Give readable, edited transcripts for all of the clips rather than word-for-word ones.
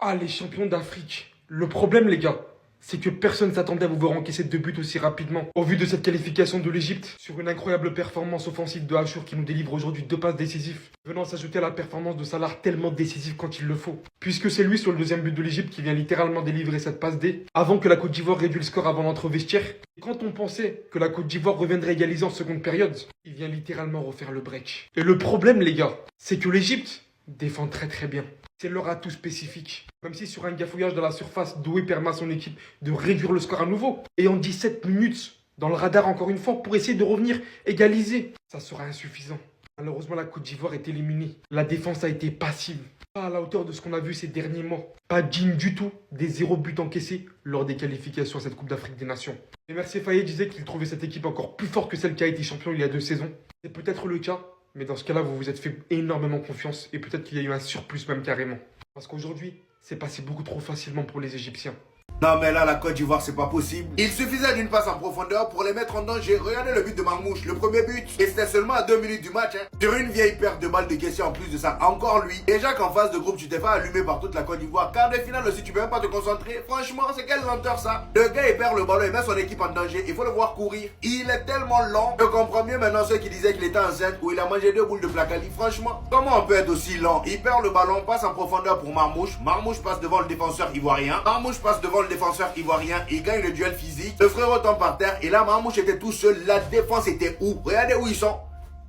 Ah, les champions d'Afrique. Le problème, les gars, c'est que personne s'attendait à vous voir encaisser 2 buts aussi rapidement. Au vu de cette qualification de l'Égypte, sur une incroyable performance offensive de Achour qui nous délivre aujourd'hui 2 passes décisives, venant s'ajouter à la performance de Salah tellement décisive quand il le faut. Puisque c'est lui sur le deuxième but de l'Égypte qui vient littéralement délivrer cette passe D, avant que la Côte d'Ivoire réduise le score avant l'entre au vestiaire. Et quand on pensait que la Côte d'Ivoire reviendrait égaliser en seconde période, il vient littéralement refaire le break. Et le problème, les gars, c'est que l'Égypte défend très très bien. C'est leur atout spécifique. Même si sur un gafouillage dans la surface, Doué permet à son équipe de réduire le score à nouveau. Et en 17 minutes, dans le radar encore une fois, pour essayer de revenir égaliser. Ça sera insuffisant. Malheureusement, la Côte d'Ivoire est éliminée. La défense a été passive. Pas à la hauteur de ce qu'on a vu ces derniers mois. Pas digne du tout des 0 buts encaissés lors des qualifications à cette Coupe d'Afrique des Nations. Et Mercier Faye disait qu'il trouvait cette équipe encore plus forte que celle qui a été champion il y a 2 saisons. C'est peut-être le cas. Mais dans ce cas-là, vous vous êtes fait énormément confiance et peut-être qu'il y a eu un surplus même carrément. Parce qu'aujourd'hui, c'est passé beaucoup trop facilement pour les Égyptiens. Non mais là la Côte d'Ivoire c'est pas possible. Il suffisait d'une passe en profondeur pour les mettre en danger. Regardez le but de Marmouche, le premier but. Et c'était seulement à 2 minutes du match. Sur une vieille perte de balle de Kessie en plus de ça. Encore lui. Déjà qu'en phase de groupe tu t'es pas allumé par toute la Côte d'Ivoire. Quart de finale aussi tu peux même pas te concentrer. Franchement c'est quel lenteur ça. Le gars il perd le ballon, il met son équipe en danger. Il faut le voir courir. Il est tellement lent. Je comprends mieux maintenant ceux qui disaient qu'il était enceinte ou il a mangé 2 boules de placali. Franchement, comment on peut être aussi lent? Il perd le ballon, passe en profondeur pour Marmouche. Marmouche passe devant le défenseur ivoirien. Marmouche passe devant le défenseur ivoirien, il gagne le duel physique. Le frérot tombe par terre et là Marmouche était tout seul. La défense était où? Regardez où ils sont.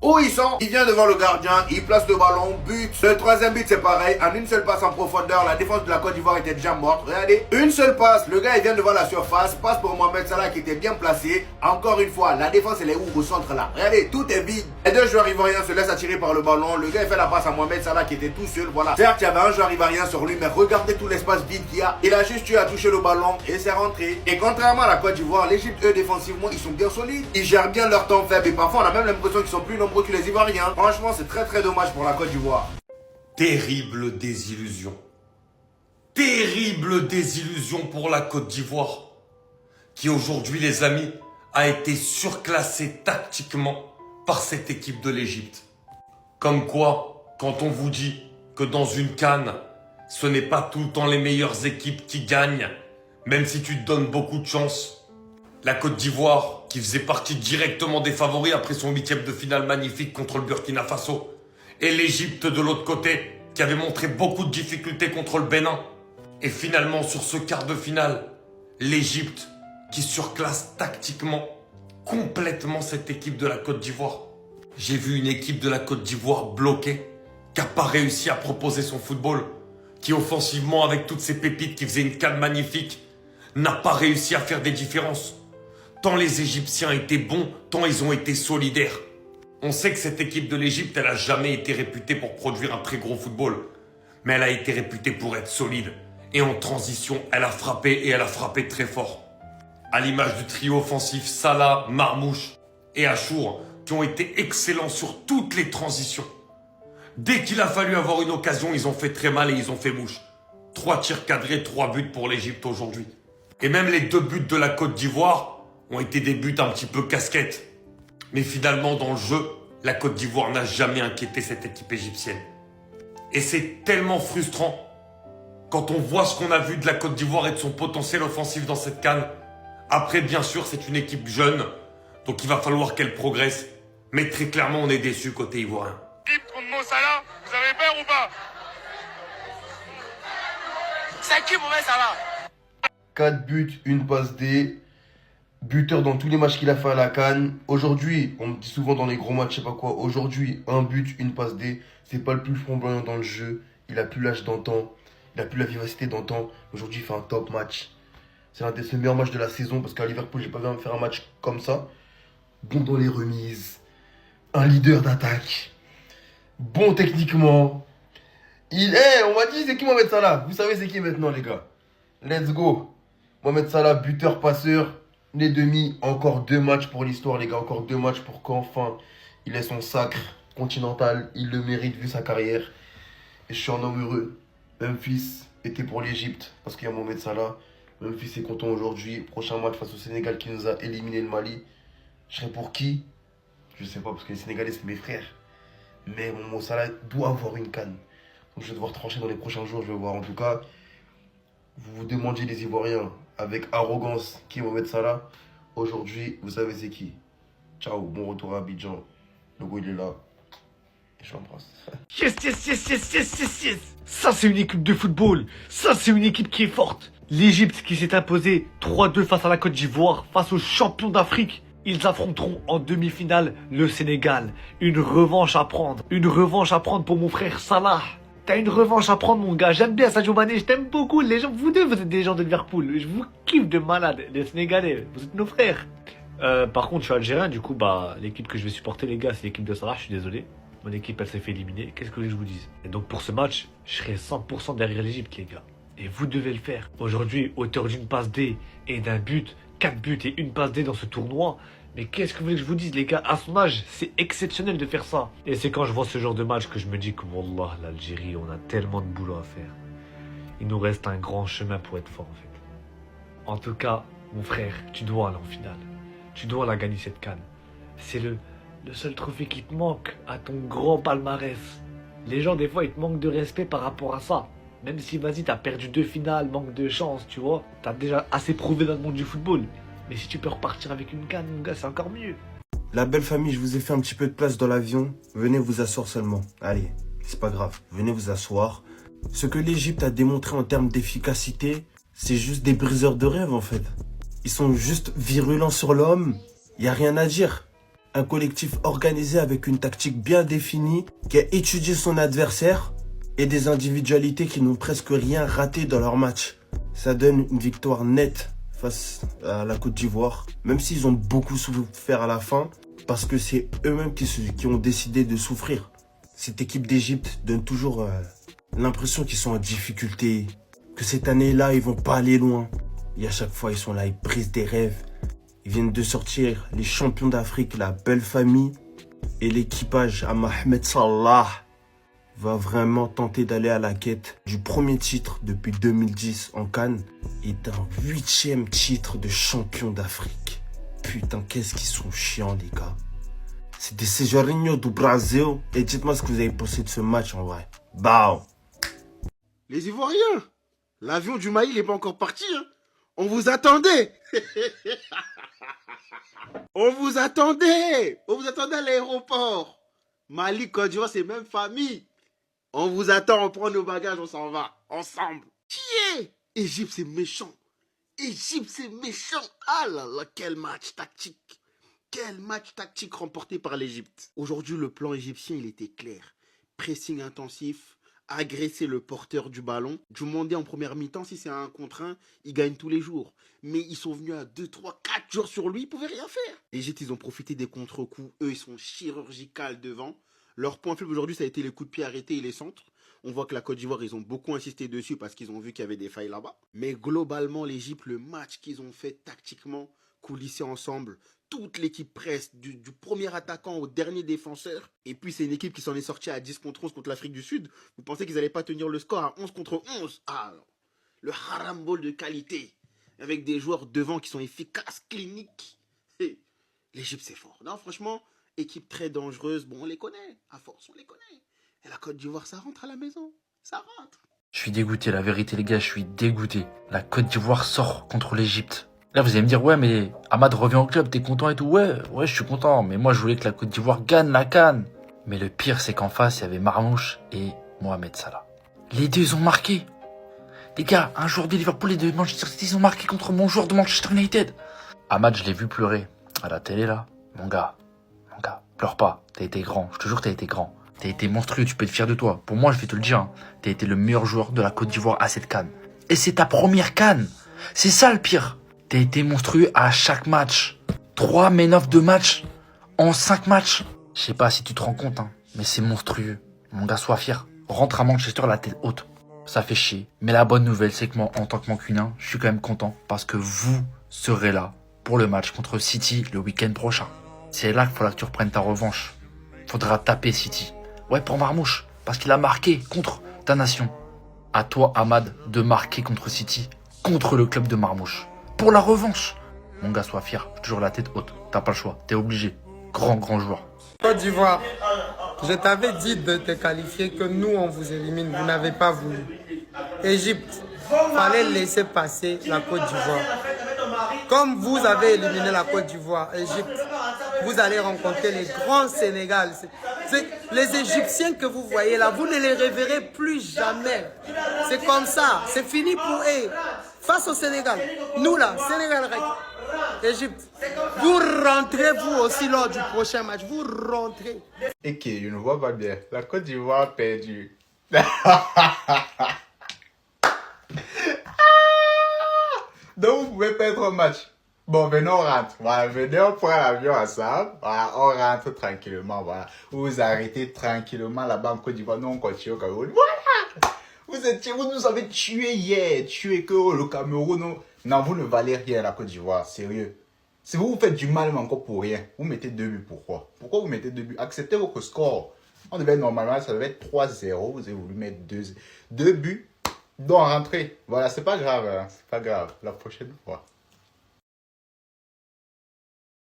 Où ils sont? Il vient devant le gardien, il place le ballon, but. Le troisième but c'est pareil, en une seule passe en profondeur, la défense de la Côte d'Ivoire était déjà morte. Regardez, une seule passe, le gars il vient devant la surface, passe pour Mohamed Salah qui était bien placé. Encore une fois, la défense elle est où? Au centre là. Regardez, tout est vide. Les 2 joueurs ivoiriens se laissent attirer par le ballon. Le gars il fait la passe à Mohamed Salah qui était tout seul. Voilà. Certes, il y avait un joueur ivoirien sur lui, mais regardez tout l'espace vide qu'il y a. Il a juste eu à toucher le ballon et c'est rentré. Et contrairement à la Côte d'Ivoire, l'Égypte eux défensivement ils sont bien solides. Ils gèrent bien leur temps faible et parfois on a même l'impression qu'ils sont plus nombreux que les Ivoiriens. Franchement, c'est très très dommage pour la Côte d'Ivoire. Terrible désillusion. Terrible désillusion pour la Côte d'Ivoire, qui aujourd'hui, les amis, a été surclassée tactiquement par cette équipe de l'Égypte. Comme quoi, quand on vous dit que dans une CAN, ce n'est pas tout le temps les meilleures équipes qui gagnent, même si tu te donnes beaucoup de chance. La Côte d'Ivoire, qui faisait partie directement des favoris après son 8e de finale magnifique contre le Burkina Faso. Et l'Égypte de l'autre côté, qui avait montré beaucoup de difficultés contre le Bénin. Et finalement, sur ce quart de finale, l'Égypte qui surclasse tactiquement complètement cette équipe de la Côte d'Ivoire. J'ai vu une équipe de la Côte d'Ivoire bloquée, qui n'a pas réussi à proposer son football, qui offensivement, avec toutes ces pépites qui faisaient une CAN magnifique, n'a pas réussi à faire des différences. Tant les Égyptiens étaient bons, tant ils ont été solidaires. On sait que cette équipe de l'Égypte, elle n'a jamais été réputée pour produire un très gros football. Mais elle a été réputée pour être solide. Et en transition, elle a frappé et elle a frappé très fort. À l'image du trio offensif Salah, Marmouche et Achour, qui ont été excellents sur toutes les transitions. Dès qu'il a fallu avoir une occasion, ils ont fait très mal et ils ont fait mouche. 3 tirs cadrés, 3 buts pour l'Égypte aujourd'hui. Et même les 2 buts de la Côte d'Ivoire ont été des buts un petit peu casquettes. Mais finalement, dans le jeu, la Côte d'Ivoire n'a jamais inquiété cette équipe égyptienne. Et c'est tellement frustrant quand on voit ce qu'on a vu de la Côte d'Ivoire et de son potentiel offensif dans cette CAN. Après, bien sûr, c'est une équipe jeune, donc il va falloir qu'elle progresse. Mais très clairement, on est déçus côté ivoirien. Contre Mo Salah, vous avez peur ou pas? C'est qui Mohamed Salah? 4 buts, une passe D. Buteur dans tous les matchs qu'il a fait à la CAN. Aujourd'hui, on me dit souvent dans les gros matchs, je sais pas quoi. Aujourd'hui, un but, une passe D. C'est pas le plus flamboyant dans le jeu. Il a plus l'âge d'antan. Il a plus la vivacité d'antan. Aujourd'hui, il fait un top match. C'est l'un des meilleurs matchs de la saison parce qu'à Liverpool, j'ai pas vu him faire un match comme ça. Bon dans les remises. Un leader d'attaque. Bon techniquement. On m'a dit c'est qui Mohamed Salah? Vous savez c'est qui maintenant les gars? Let's go. Mohamed Salah, buteur, passeur. Les demi, encore 2 matchs pour l'histoire les gars. Encore 2 matchs pour qu'enfin il ait son sacre continental. Il le mérite vu sa carrière. Et je suis un homme heureux. Memphis était pour l'Égypte parce qu'il y a Mohamed Salah. Memphis est content aujourd'hui. Prochain match face au Sénégal qui nous a éliminé le Mali. Je serai pour qui? Je sais pas parce que les Sénégalais c'est mes frères. Mais Mohamed Salah doit avoir une CAN. Donc je vais devoir trancher dans les prochains jours. Je vais voir en tout cas. vous vous demandiez les Ivoiriens avec arrogance qui est Mohamed Salah. Aujourd'hui, vous savez c'est qui. Ciao, bon retour à Abidjan. Le goût il est là. Et je l'embrasse. Yes, yes, yes, yes, yes, yes, yes. Ça, c'est une équipe de football. Ça, c'est une équipe qui est forte. L'Égypte qui s'est imposée 3-2 face à la Côte d'Ivoire, face aux champions d'Afrique. Ils affronteront en demi-finale le Sénégal. Une revanche à prendre. Une revanche à prendre pour mon frère Salah. T'as une revanche à prendre, mon gars. J'aime bien Sadio Mané, je t'aime beaucoup. Les gens, vous deux, vous êtes des gens de Liverpool. Je vous kiffe de malade. Les Sénégalais, vous êtes nos frères. Par contre, je suis algérien, du coup, l'équipe que je vais supporter, les gars, c'est l'équipe de Salah. Je suis désolé. Mon équipe, elle s'est fait éliminer. Qu'est-ce que je vous dise? Et donc, pour ce match, je serai 100% derrière l'Égypte, les gars. Et vous devez le faire. Aujourd'hui, auteur d'une passe D et d'un but, 4 buts et une passe D dans ce tournoi. Mais qu'est-ce que vous voulez que je vous dise, les gars? À son âge, c'est exceptionnel de faire ça. Et c'est quand je vois ce genre de match que je me dis que, wallah, l'Algérie, on a tellement de boulot à faire. Il nous reste un grand chemin pour être fort, en fait. En tout cas, mon frère, tu dois aller en finale. Tu dois la gagner, cette CAN. C'est le seul trophée qui te manque à ton grand palmarès. Les gens, des fois, ils te manquent de respect par rapport à ça. Même si, vas-y, t'as perdu 2 finales, manque de chance, tu vois. T'as déjà assez prouvé dans le monde du football. Mais si tu peux repartir avec une CAN, mon gars, c'est encore mieux. La belle famille, je vous ai fait un petit peu de place dans l'avion. Venez vous asseoir seulement. Allez, c'est pas grave. Venez vous asseoir. Ce que l'Égypte a démontré en termes d'efficacité, c'est juste des briseurs de rêve en fait. Ils sont juste virulents sur l'homme. Il n'y a rien à dire. Un collectif organisé avec une tactique bien définie, qui a étudié son adversaire et des individualités qui n'ont presque rien raté dans leur match. Ça donne une victoire nette face à la Côte d'Ivoire, même s'ils ont beaucoup souffert à la fin, parce que c'est eux-mêmes qui ont décidé de souffrir. Cette équipe d'Égypte donne toujours l'impression qu'ils sont en difficulté, que cette année-là, ils vont pas aller loin. Et à chaque fois, ils sont là, ils brisent des rêves. Ils viennent de sortir les champions d'Afrique, la belle famille, et l'équipage à Mohamed Salah va vraiment tenter d'aller à la quête du premier titre depuis 2010 en CAN et d'un 8e titre de champion d'Afrique. Putain, qu'est-ce qu'ils sont chiants, les gars. C'est des Sejourinho do Brasil. Et dites-moi ce que vous avez pensé de ce match en vrai. Bao. Les Ivoiriens, l'avion du Mali n'est pas encore parti. Hein. On vous attendait. On vous attendait à l'aéroport. Mali, Côte d'Ivoire, c'est même famille. On vous attend, on prend nos bagages, on s'en va. Ensemble. Tiens, Égypte, c'est méchant. Égypte, c'est méchant. Ah là là, quel match tactique. Quel match tactique remporté par l'Égypte. Aujourd'hui, le plan égyptien, il était clair. Pressing intensif, agresser le porteur du ballon. Djoumoundé en première mi-temps, si c'est un 1 contre 1, il gagne tous les jours. Mais ils sont venus à 2, 3, 4 jours sur lui, ils pouvaient rien faire. L'Égypte, ils ont profité des contre-coups. Eux, ils sont chirurgicales devant. Leur point faible aujourd'hui, ça a été les coups de pied arrêtés et les centres. On voit que la Côte d'Ivoire, ils ont beaucoup insisté dessus parce qu'ils ont vu qu'il y avait des failles là-bas. Mais globalement, l'Égypte, le match qu'ils ont fait tactiquement, coulissé ensemble, toute l'équipe presse, du premier attaquant au dernier défenseur. Et puis, c'est une équipe qui s'en est sortie à 10 contre 11 contre l'Afrique du Sud. Vous pensez qu'ils n'allaient pas tenir le score à 11 contre 11? Ah, le haram ball de qualité. Avec des joueurs devant qui sont efficaces, cliniques. L'Égypte, c'est fort. Non, franchement, équipe très dangereuse. Bon, on les connaît. À force, on les connaît. Et la Côte d'Ivoire, ça rentre à la maison. Ça rentre. Je suis dégoûté, la vérité, les gars, je suis dégoûté. La Côte d'Ivoire sort contre l'Égypte. Là, vous allez me dire, ouais, mais Ahmad revient au club, t'es content et tout. Ouais, je suis content. Mais moi, je voulais que la Côte d'Ivoire gagne la CAN. Mais le pire, c'est qu'en face, il y avait Marmouche et Mohamed Salah. Les deux, ils ont marqué. Les gars, un joueur de Liverpool et de Manchester City, ils ont marqué contre mon joueur de Manchester United. Ahmad, je l'ai vu pleurer à la télé, là. Mon gars, pleure pas. T'as été grand. Je te jure, t'as été grand. T'as été monstrueux, tu peux être fier de toi. Pour moi, je vais te le dire, hein, t'as été le meilleur joueur de la Côte d'Ivoire à cette CAN. Et c'est ta première CAN. C'est ça le pire. T'as été monstrueux à chaque match. 3 men of de match en 5 matchs. Je sais pas si tu te rends compte, hein, mais c'est monstrueux. Mon gars, sois fier. Rentre à Manchester la tête haute. Ça fait chier. Mais la bonne nouvelle, c'est que moi, en tant que mancunien, je suis quand même content parce que vous serez là pour le match contre City le week-end prochain. C'est là qu'il faudra que tu reprennes ta revanche. Faudra taper City. Ouais, pour Marmouche, parce qu'il a marqué contre ta nation. À toi, Ahmad, de marquer contre City, contre le club de Marmouche. Pour la revanche. Mon gars, sois fier. Toujours la tête haute. T'as pas le choix. T'es obligé. Grand joueur. Côte d'Ivoire, je t'avais dit de te qualifier que nous, on vous élimine. Vous n'avez pas voulu. Égypte, fallait laisser passer la Côte d'Ivoire. Comme vous avez éliminé la Côte d'Ivoire, Égypte, vous allez rencontrer les grands Sénégal. Les Égyptiens que vous voyez là, vous ne les reverrez plus jamais. C'est comme ça, c'est fini pour eux. Face au Sénégal, nous là, Sénégal, Égypte, vous rentrez vous aussi lors du prochain match, vous rentrez. Et qui, je ne vois pas bien. La Côte d'Ivoire a perdu. Donc vous pouvez perdre un match. Bon, venez, on rentre. Voilà, venez, on prend l'avion ensemble. Voilà, on rentre tranquillement. Voilà. Vous vous arrêtez tranquillement là-bas en Côte d'Ivoire. Nous, on continue au Cameroun. Voilà! Vous nous avez tué hier. Tué que le Cameroun. Non, vous ne valez rien, la Côte d'Ivoire. Sérieux. Si vous vous faites du mal, mais encore pour rien, vous mettez 2 buts. Pourquoi? Pourquoi vous mettez 2 buts? Acceptez votre score. On devait normalement, ça devait être 3-0. Vous avez voulu mettre 2 buts. Donc, rentrez. Voilà, c'est pas grave. Hein. C'est pas grave. La prochaine fois.